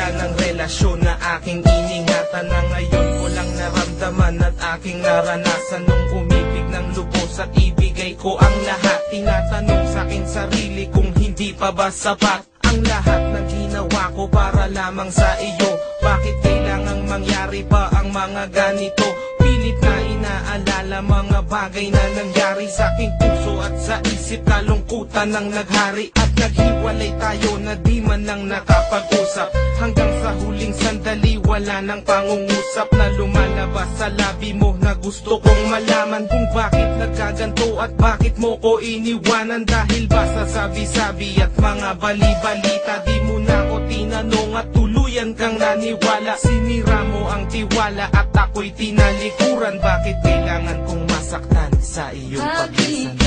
wala ng relasyon na aking iningatan, na ngayon ko lang naramdaman at aking naranasan. Nung umibig ng lubos at ibigay ko ang lahat, tinatanong sa'kin sarili kung hindi pa ba sapat ang lahat ng ginawa ko para lamang sa iyo. Bakit kailangang mangyari pa ang mga ganito? Pilit na inaalala mga bagay na nangyari sa aking puso at sa isip, kalungkutan ang naghari. At naghiwalay tayo na di man lang nakapag-usap, hanggang sa huling sandali wala nang pangungusap na lumalabas sa labi mo, na gusto kong malaman kung bakit nagkaganto at bakit mo ko iniwanan. Dahil ba sa sabi-sabi at mga bali-balita, di mo na ko tinanong at tuluyan kang naniwala. Sinira mo ang tiwala at ako'y tinalikuran. Bakit kailangan kong masaktan sa iyong paglisan?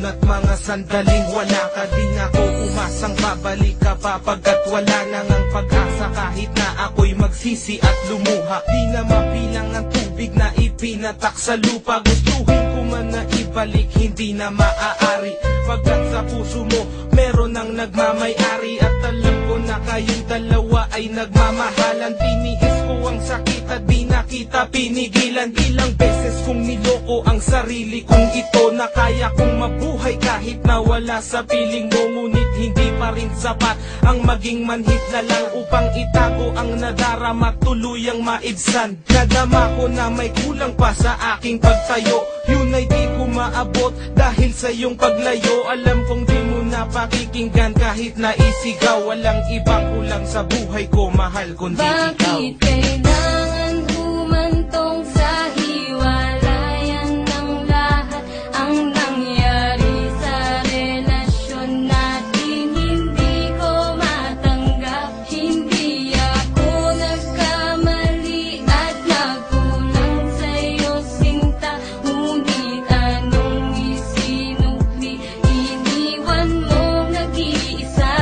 At mga sandaling wala ka, di nga ko umasang babalik ka pa, pagkat wala nang ang pag-asa. Kahit na ako'y magsisi at lumuha, di na mabilang ang tubig na ipinatak sa lupa. Gustuhin ko man na ibalik, hindi na maaari, pagkat sa puso mo meron nang nagmamay-ari. At alam ko na kayong dalawa ay nagmamahalan. Tiniis ko ang sakit at di na kita pinigilan. Ilang beses kong niloko ang sarili kong ito, na kaya kong mabuhay kahit na wala sa piling mo. Ngunit hindi pa rin sapat ang maging manhid na lang upang itago ang nadarama, tuluyang maibsan. Nadama ko na may kulang pa sa aking pagtayo, yun ay di ko maabot dahil sa iyong paglayo. Alam kong di mo na pakikinggan kahit na isigaw, walang ibang kulang sa buhay ko, mahal, kundi ikaw. Bakit kailangan humantong sa hiwalayan ng lahat ang nangyari sa relasyon natin? Hindi ko matanggap, hindi ako nagkamali at nagkulang sa'yo sinta. Ngunit anong isinukli, iniwan mong nag-iisa.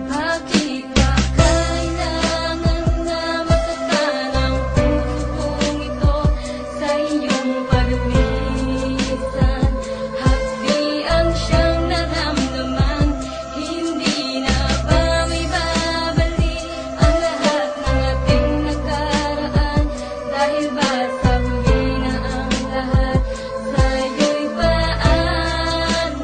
Bakit ba kailangan na masaktan ang puso kong ito sa iyong paglisan? Hapdi ang siyang naramdaman, hindi na ba may babalik ang lahat ng ating nakaraan? Dahil ba sa huli na ang lahat sa'yo'y paalam?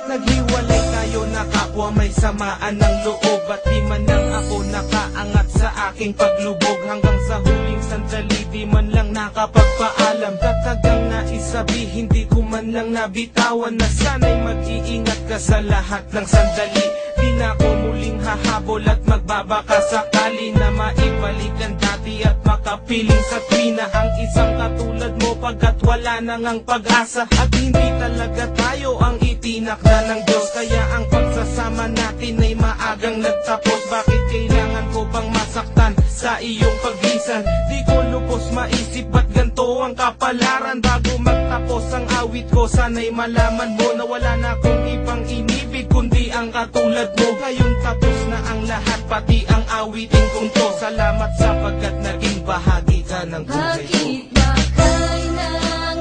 Naghiwalay tayo na kapwa may samaan ng loob, at di man lang ako nakaangat sa aking paglubog. Hanggang sa huling sandali di man lang nakapagpaalam. Tatagang naisabi, hindi ko man lang nabitawan, na sana'y mag-iingat ka sa lahat ng sandali. Di na ako muling hahabol at magbabaka sakali na maibalik ang dati at makapiling sa tuwina ang isang katulad mo, pagkat wala nang ang pag-asa. At hindi talaga tayo ang itinakda ng Diyos, kaya ang pagsasama natin ay maagang nagtapos. Bakit kailangan ko pang masaktan sa iyong paglisan? Di ko lubos maisip ba't ganito ang kapalaran. Bago magtapos ang awit ko, sana'y malaman mo na wala na akong ibang inibig kundi ang katulad mo. Ngayon tapos na ang lahat, pati ang awitin kong to. Salamat sapagkat naging bahagi ka ng buhay ko. Bakit ba kailangan